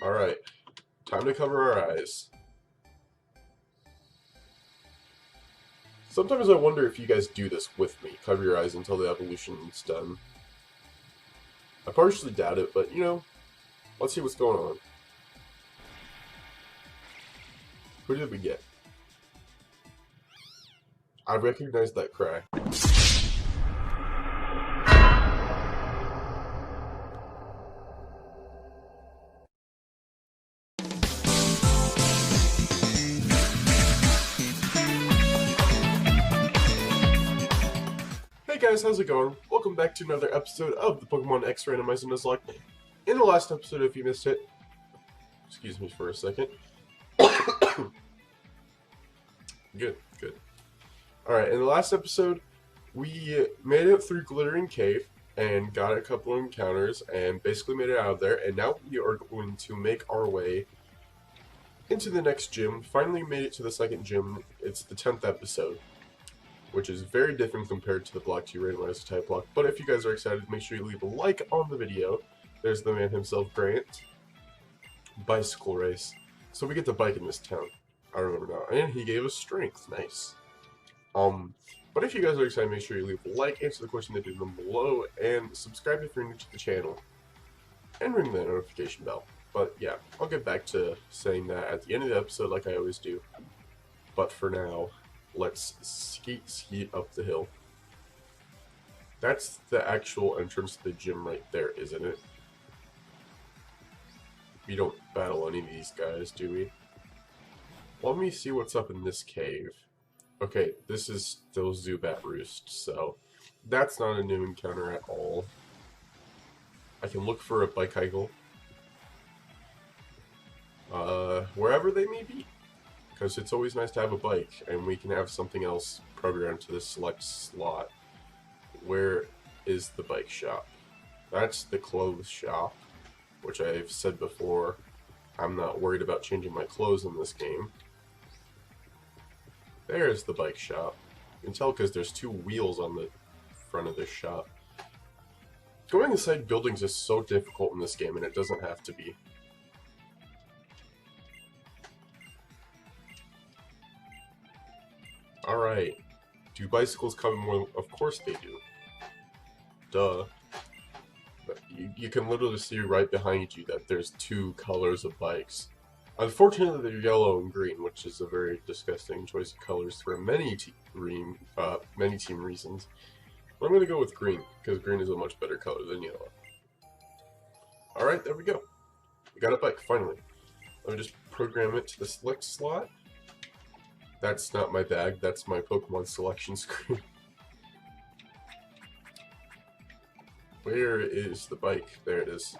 Alright, time to cover our eyes. Sometimes I wonder if you guys do this with me. Cover your eyes until the evolution is done. I partially doubt it, but you know, let's see what's going on. Who did we get? I recognize that cry. Hey guys, how's it going? Welcome back to another episode of the Pokémon X Randomizer Nuzlocke. In the last episode, if you missed it, excuse me for a second. Good. Alright, in the last episode, we made it through Glittering Cave and got a couple of encounters and basically made it out of there. And now we are going to make our way into the next gym. Finally made it to the second gym. It's the 10th episode, which is very different compared to the Block 2 randomized type block. But if you guys are excited, make sure you leave a like on the video. There's the man himself, Grant. Bicycle race. So we get the bike in this town. I remember now. And he gave us strength. Nice. But if you guys are excited, make sure you leave a like, answer the question that is down below, and subscribe if you're new to the channel. And ring the notification bell. But yeah, I'll get back to saying that at the end of the episode like I always do. But for now, let's skeet up the hill. That's the actual entrance to the gym right there, isn't it? We don't battle any of these guys, do we? Let me see what's up in this cave. Okay, this is still Zubat Roost, so that's not a new encounter at all. I can look for a Bike-Heigle. Wherever they may be. Because it's always nice to have a bike, and we can have something else programmed to the select slot. Where is the bike shop? That's the clothes shop, which I've said before. I'm not worried about changing my clothes in this game. There's the bike shop. You can tell because there's two wheels on the front of this shop. Going inside buildings is so difficult in this game, and it doesn't have to be. Alright. Do bicycles come in more? Of course they do. Duh. But you can literally see right behind you that there's two colors of bikes. Unfortunately, they're yellow and green, which is a very disgusting choice of colors for many team reasons. But I'm going to go with green, because green is a much better color than yellow. Alright, there we go. We got a bike, finally. Let me just program it to the select slot. That's not my bag, that's my Pokemon selection screen. Where is the bike? There it is.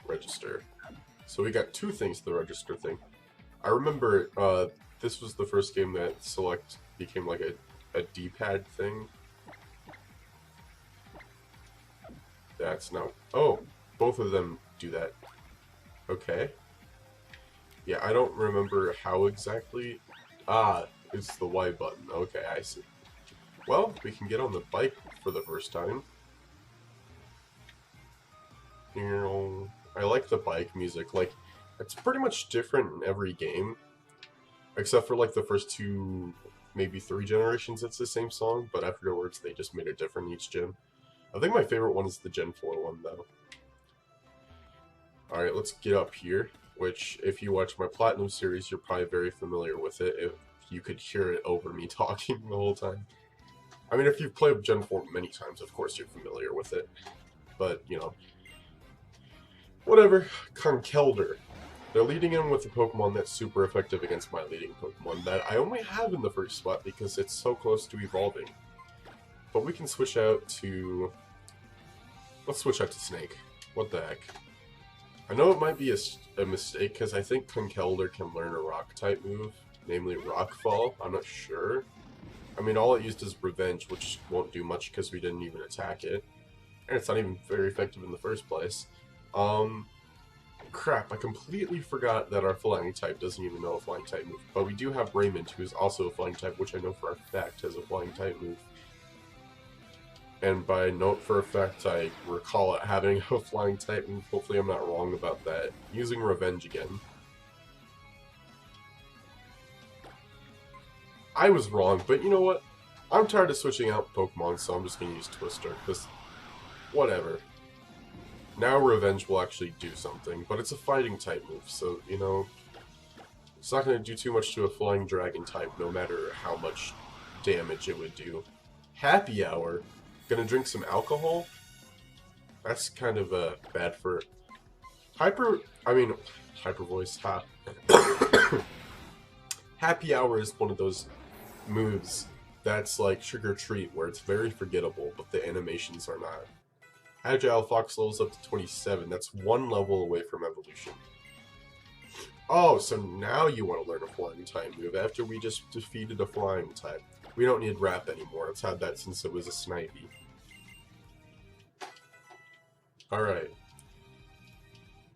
Register. So we got two things to the register thing. I remember this was the first game that select became like a D-pad thing. That's not... Oh! Both of them do that. Okay. Yeah, I don't remember how exactly... Ah, it's the Y button. Okay, I see. Well, we can get on the bike for the first time. You know, I like the bike music. Like, it's pretty much different in every game. Except for, like, the first two, maybe 3 generations, it's the same song. But afterwards, they just made it different each gen. I think my favorite one is the Gen 4 one, though. Alright, let's get up here. Which, if you watch my Platinum series, you're probably very familiar with it. If you could hear it over me talking the whole time. I mean, if you've played Gen 4 many times, of course you're familiar with it. But, you know... Whatever. Conkeldurr. They're leading in with a Pokemon that's super effective against my leading Pokemon that I only have in the first spot because it's so close to evolving. But we can switch out to... Let's switch out to Snake. What the heck. I know it might be a mistake because I think Conkeldurr can learn a Rock-type move, namely Rockfall. I'm not sure. I mean, all it used is Revenge, which won't do much because we didn't even attack it. And it's not even very effective in the first place. Crap, I completely forgot that our flying type doesn't even know a flying type move. But we do have Raymond, who is also a flying type, which I know for a fact has a flying type move. And by note for effect, I recall it having a flying type, and hopefully I'm not wrong about that. Using Revenge again. I was wrong, but you know what? I'm tired of switching out Pokemon, so I'm just going to use Twister, because whatever. Now Revenge will actually do something, but it's a fighting type move, so, you know, it's not going to do too much to a flying dragon type, no matter how much damage it would do. Happy Hour? Gonna drink some alcohol? That's kind of bad for... Hyper Voice, ha. Happy Hour is one of those moves that's like Trick or Treat, where it's very forgettable, but the animations are not. Agile Fox levels up to 27. That's one level away from evolution. Oh, so now you want to learn a flying type move after we just defeated a flying type. We don't need Wrap anymore. It's had that since it was a Snivy. Alright.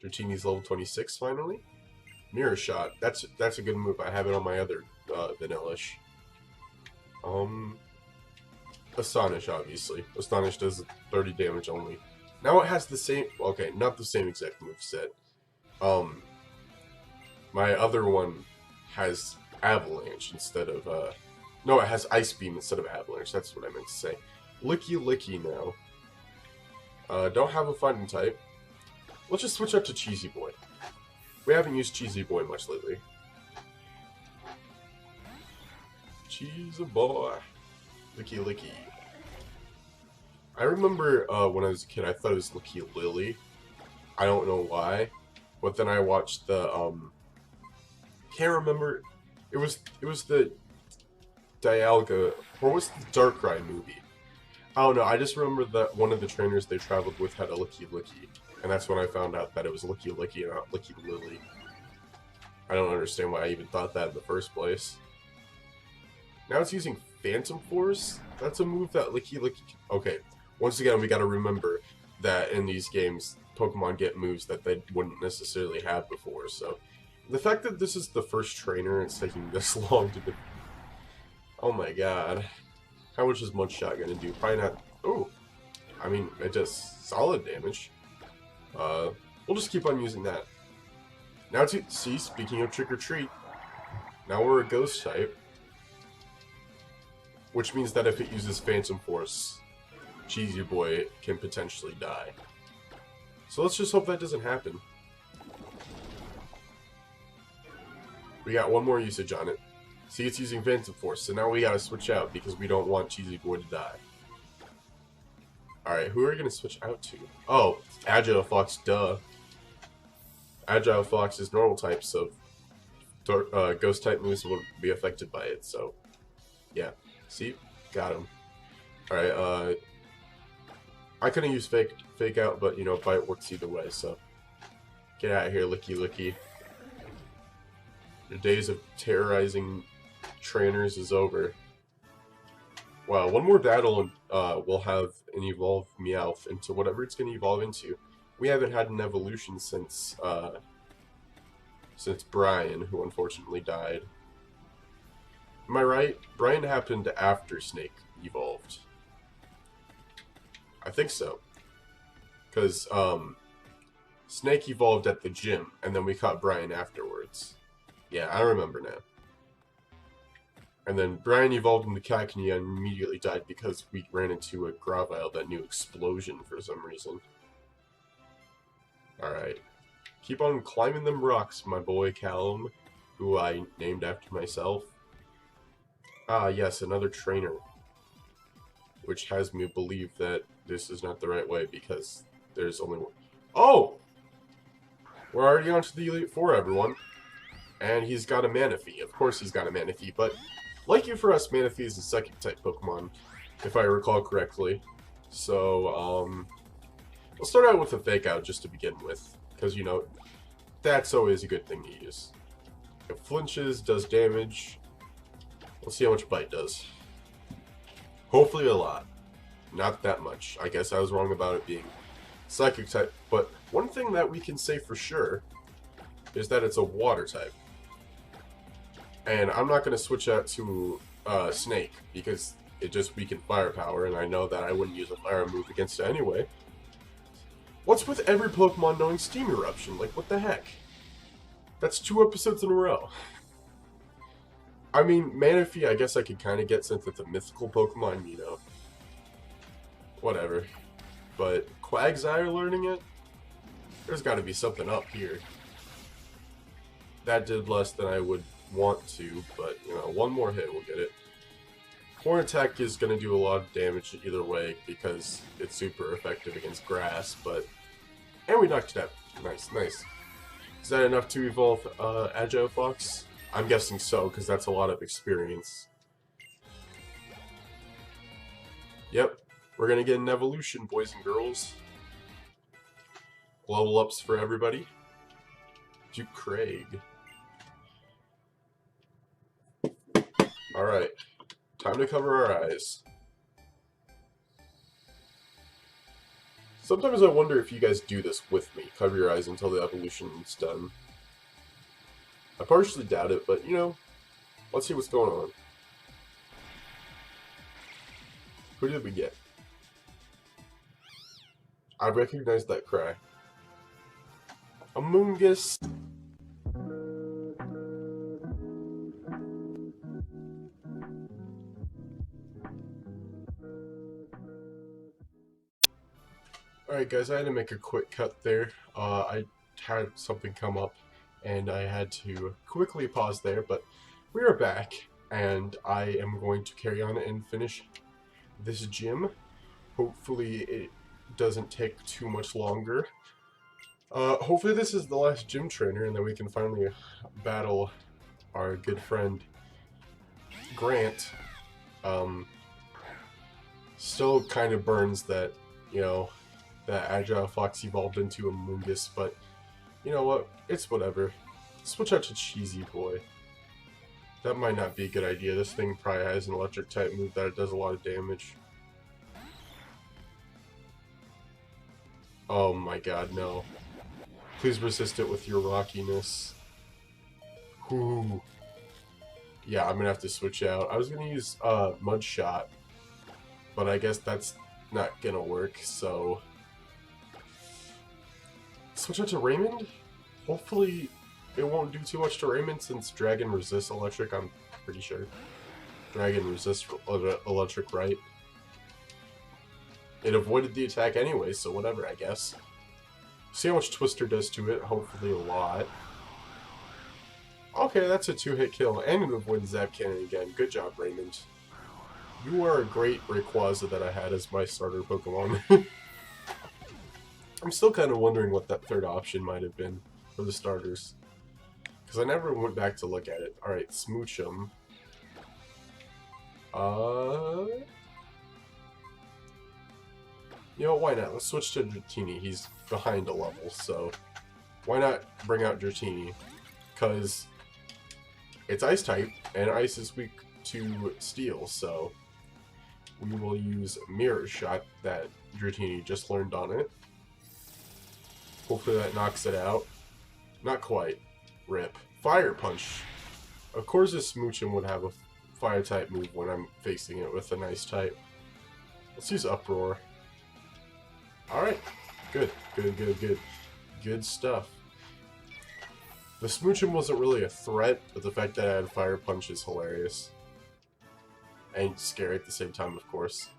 Dratini's level 26 finally. Mirror Shot. That's a good move. I have it on my other Vanillish. Astonish, obviously. Astonish does 30 damage only. Now it has the same... Okay, not the same exact moveset. My other one has Avalanche instead of... No, it has Ice Beam instead of Avalanche. That's what I meant to say. Licky Licky now. Don't have a fighting type. Let's just switch up to Cheesy Boy. We haven't used Cheesy Boy much lately. Cheesy Boy. Licky Licky. I remember when I was a kid, I thought it was Licky Lily. I don't know why. But then I watched the, can't remember. It was the Dialga, or was the Darkrai movie? I don't know, I just remember that one of the trainers they traveled with had a Licky Licky. And that's when I found out that it was Licky Licky and not Licky Lily. I don't understand why I even thought that in the first place. Now it's using Phantom Force? That's a move that Licky Licky... Okay, once again, we gotta remember that in these games, Pokemon get moves that they wouldn't necessarily have before, so... The fact that this is the first trainer and it's taking this long to do... Oh my god. How much is Mudshot gonna do? Probably not... Oh! I mean, it does solid damage. We'll just keep on using that. Now to... See, speaking of Trick or Treat, now we're a Ghost type. Which means that if it uses Phantom Force, Cheesy Boy can potentially die. So let's just hope that doesn't happen. We got one more usage on it. See, it's using Phantom Force, so now we gotta switch out because we don't want Cheesy Boy to die. Alright, who are we gonna switch out to? Oh, Agile Fox, duh. Agile Fox is normal type, so Ghost type moves won't be affected by it, so yeah. See? Got him. Alright, I couldn't use fake out, but you know, Bite works either way, so get out of here, Licky Licky. The days of terrorizing trainers is over. Wow, one more battle and we'll have an evolved Meowth into whatever it's going to evolve into. We haven't had an evolution since Brian, who unfortunately died. Am I right? Brian happened after Snake evolved. I think so. Because Snake evolved at the gym, and then we caught Brian afterwards. Yeah, I remember now. And then Brian evolved into Cacnea and immediately died because we ran into a Gravile that knew Explosion for some reason. Alright. Keep on climbing them rocks, my boy Callum, who I named after myself. Ah, yes, another trainer. Which has me believe that this is not the right way because there's only one. Oh! We're already on to the Elite Four, everyone. And he's got a Manaphy. Of course he's got a Manaphy, but lucky for us, Manaphy is a Psychic type Pokemon, if I recall correctly. So, we'll start out with a Fake Out just to begin with, because, you know, that's always a good thing to use. It flinches, does damage. We'll see how much Bite does. Hopefully a lot. Not that much. I guess I was wrong about it being Psychic type, but one thing that we can say for sure is that it's a Water type. And I'm not going to switch out to Snake, because it just weakened firepower, and I know that I wouldn't use a fire move against it anyway. What's with every Pokemon knowing Steam Eruption? Like, what the heck? That's 2 episodes in a row. I mean, Manaphy, I guess I could kind of get since it's a mythical Pokemon, you know. Whatever. But Quagsire learning it? There's got to be something up here. That did less than I would want to, but, you know, one more hit will get it. Horn Attack is going to do a lot of damage either way because it's super effective against grass, but... And we knocked it out. Nice, nice. Is that enough to evolve Agile Fox? I'm guessing so, because that's a lot of experience. Yep, we're going to get an evolution, boys and girls. Level ups for everybody. Duke Craig. Alright, time to cover our eyes. Sometimes I wonder if you guys do this with me. Cover your eyes until the evolution is done. I partially doubt it, but, you know, let's see what's going on. Who did we get? I recognize that cry. Amoonguss. Alright guys, I had to make a quick cut there. I had something come up and I had to quickly pause there, but we are back and I am going to carry on and finish this gym. Hopefully it doesn't take too much longer. Hopefully this is the last gym trainer and then we can finally battle our good friend Grant. Still kind of burns that, you know, that Agile Fox evolved into a Mungus, but you know what? It's whatever. Switch out to Cheesy Boy. That might not be a good idea. This thing probably has an electric type move that does a lot of damage. Oh my god, no. Please resist it with your rockiness. Ooh. Yeah, I'm gonna have to switch out. I was gonna use Mud Shot, but I guess that's not gonna work, so... Switch out to Raymond? Hopefully it won't do too much to Raymond since Dragon resists electric, I'm pretty sure. Dragon resists electric, right? It avoided the attack anyway, so whatever, I guess. See how much Twister does to it, hopefully a lot. Okay, that's a 2-hit kill, and it avoids Zap Cannon again. Good job, Raymond. You are a great Rayquaza that I had as my starter Pokemon. I'm still kind of wondering what that third option might have been for the starters. Because I never went back to look at it. Alright, Smoochum. You know, why not? Let's switch to Dratini. He's behind a level, so... Why not bring out Dratini? Because it's Ice type, and Ice is weak to Steel, so... We will use Mirror Shot that Dratini just learned on it. Hopefully that knocks it out. Not quite. Rip. Fire Punch. Of course this Smoochum would have a fire type move when I'm facing it with an ice type. Let's use Uproar. Alright. Good. Good, good, good. Good stuff. The Smoochum wasn't really a threat, but the fact that I had Fire Punch is hilarious. And scary at the same time, of course.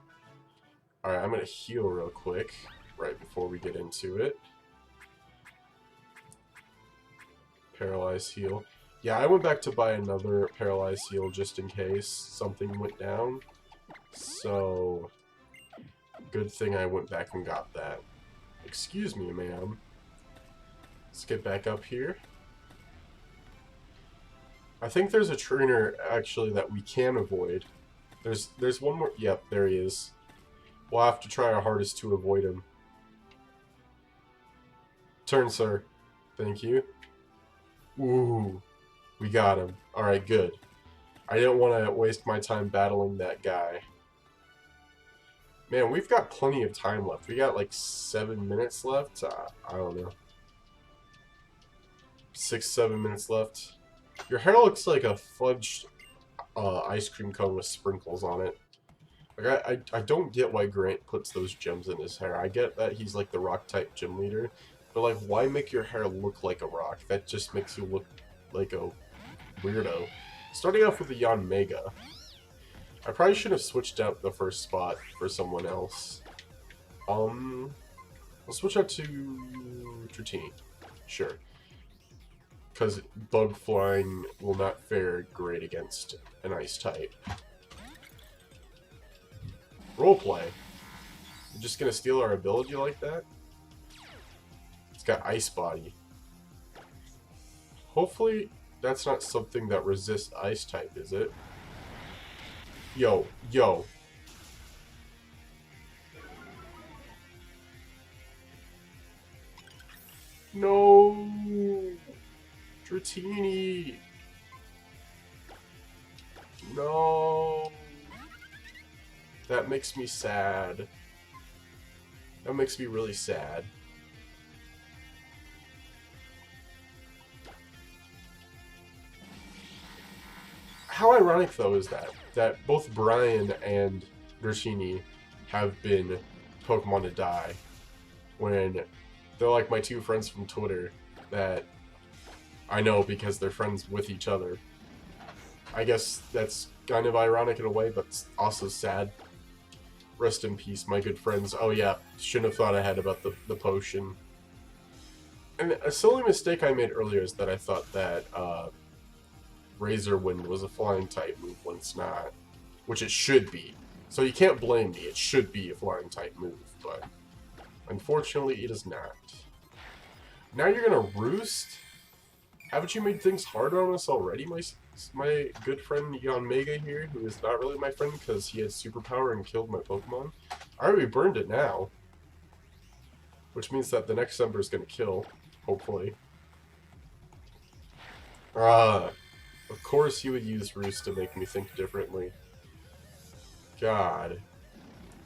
Alright, I'm gonna heal real quick, right before we get into it. Paralyze heal. Yeah, I went back to buy another Paralyze heal just in case something went down. So, good thing I went back and got that. Excuse me, ma'am. Let's get back up here. I think there's a trainer, actually, that we can avoid. There's one more... Yep, there he is. We'll have to try our hardest to avoid him. Turn, sir. Thank you. Ooh, we got him. Alright, good. I didn't want to waste my time battling that guy. Man, we've got plenty of time left. We got like 7 minutes left. I don't know. 6-7 minutes left. Your hair looks like a fudged ice cream cone with sprinkles on it. Like, I don't get why Grant puts those gems in his hair. I get that he's like the rock type gym leader, but like, why make your hair look like a rock? That just makes you look like a weirdo. Starting off with the Yon Mega. I probably should have switched out the first spot for someone else. We'll switch out to Dratini. Sure. Because bug flying will not fare great against an ice type. Roleplay. You're just gonna steal our ability like that? It's got ice body. Hopefully that's not something that resists ice type, is it? Yo, yo. No! Dratini! No! That makes me sad. That makes me really sad. How ironic, though, is that both Brian and Dratini have been Pokemon to die when they're like my two friends from Twitter that I know because they're friends with each other. I guess that's kind of ironic in a way, but also sad. Rest in peace, my good friends. Oh yeah, shouldn't have thought ahead about the potion. And a silly mistake I made earlier is that I thought that Razor Wind was a flying type move when it's not. Which it should be. So you can't blame me, it should be a flying type move, but unfortunately it is not. Now you're gonna roost? Haven't you made things harder on us already, my good friend Yon Mega here, who is not really my friend because he had superpower and killed my Pokemon? I already burned it now. Which means that the next Ember is going to kill, hopefully. Of course he would use Roost to make me think differently. God.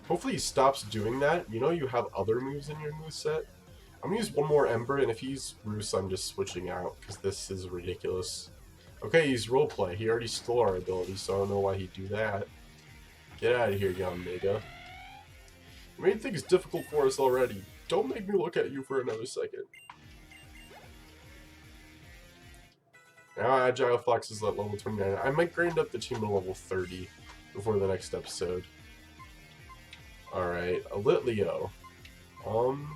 Hopefully he stops doing that. You know you have other moves in your moveset? I'm going to use one more Ember, and if he uses Roost, I'm just switching out, because this is ridiculous. Okay, he's roleplay. He already stole our ability, so I don't know why he'd do that. Get out of here, Yon Mega. You made things difficult for us already. Don't make me look at you for another second. Now Agile Fox is at level 29. I might grind up the team to level 30 before the next episode. Alright, a Litleo. I'm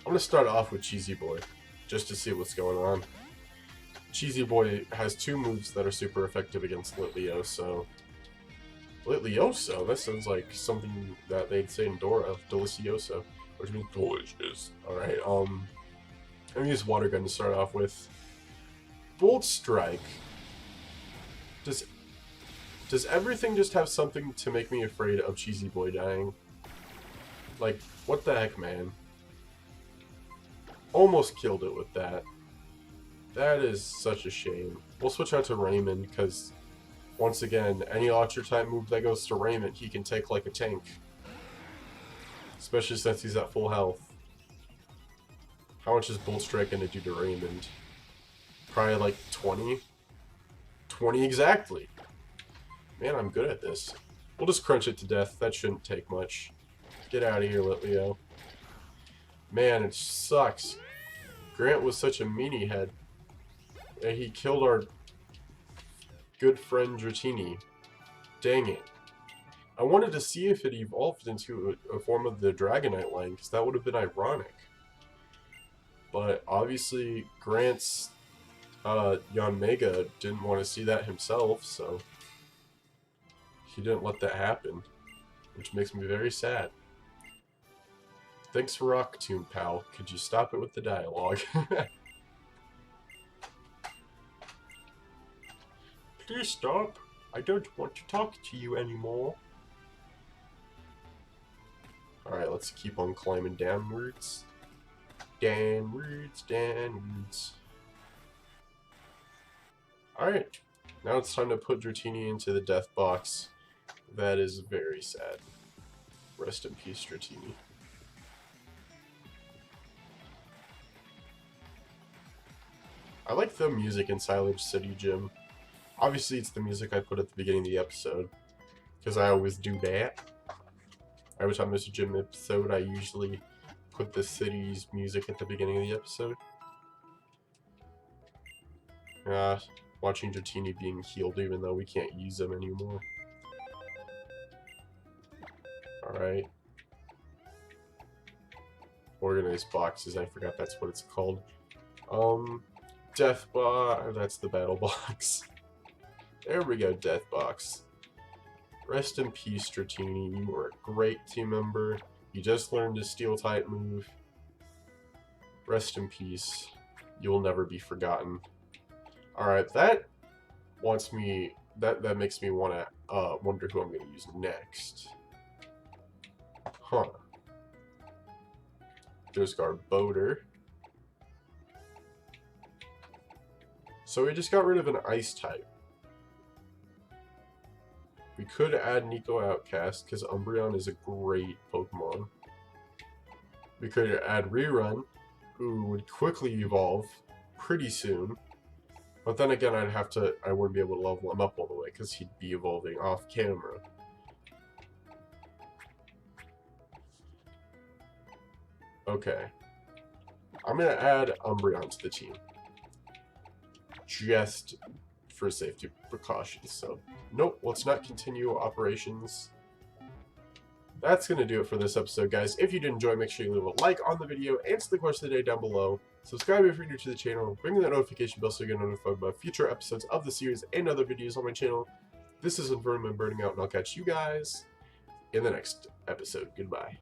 gonna start off with Cheesy Boy, just to see what's going on. Cheesy Boy has two moves that are super effective against Litleo, so... Litlioso? That sounds like something that they'd say in Dora, Delicioso, which means delicious. Alright, I'm gonna use Water Gun to start off with. Bolt Strike. Does everything just have something to make me afraid of Cheesy Boy dying? Like, what the heck, man? Almost killed it with that. That is such a shame. We'll switch out to Raymond, because, once again, any Electro-type move that goes to Raymond, he can take like a tank. Especially since he's at full health. How much is Bolt Strike going to do to Raymond? Probably like 20? 20 exactly! Man, I'm good at this. We'll just crunch it to death. That shouldn't take much. Get out of here, Litleo. Man, it sucks. Grant was such a meanie head. And he killed our good friend Dratini. Dang it. I wanted to see if it evolved into a form of the Dragonite line, because that would have been ironic. But obviously, Grant's Yon Mega didn't want to see that himself, so he didn't let that happen, which makes me very sad. Thanks for Rock Tomb, pal. Could you stop it with the dialogue? Please stop. I don't want to talk to you anymore. Alright, let's keep on climbing downwards. Downwards, downwards. Alright, now it's time to put Dratini into the death box. That is very sad. Rest in peace, Dratini. I like the music in CYLLAGE City Gym. Obviously, it's the music I put at the beginning of the episode. because I always do that. Every time there's a gym episode, I usually put the city's music at the beginning of the episode. Watching Dratini being healed even though we can't use them anymore. Alright. Organized boxes, I forgot that's what it's called. Death box, that's the battle box. There we go, death box. Rest in peace, Dratini. You were a great team member. You just learned a steel type move. Rest in peace. You'll never be forgotten. Alright, that wants me, that makes me want to wonder who I'm going to use next. Huh. There's Garboder. So we just got rid of an ice type. We could add Nico Outcast because Umbreon is a great Pokemon. We could add Rerun, who would quickly evolve pretty soon. But then again, I wouldn't be able to level him up all the way because he'd be evolving off camera. Okay. I'm going to add Umbreon to the team. Just for safety precautions. So, nope, let's not continue operations. That's going to do it for this episode, guys. If you did enjoy, make sure you leave a like on the video, answer the question of the day down below. Subscribe if you're new to the channel, ring that notification bell so you get notified about future episodes of the series and other videos on my channel. This is Vermin Burning Out, and I'll catch you guys in the next episode. Goodbye.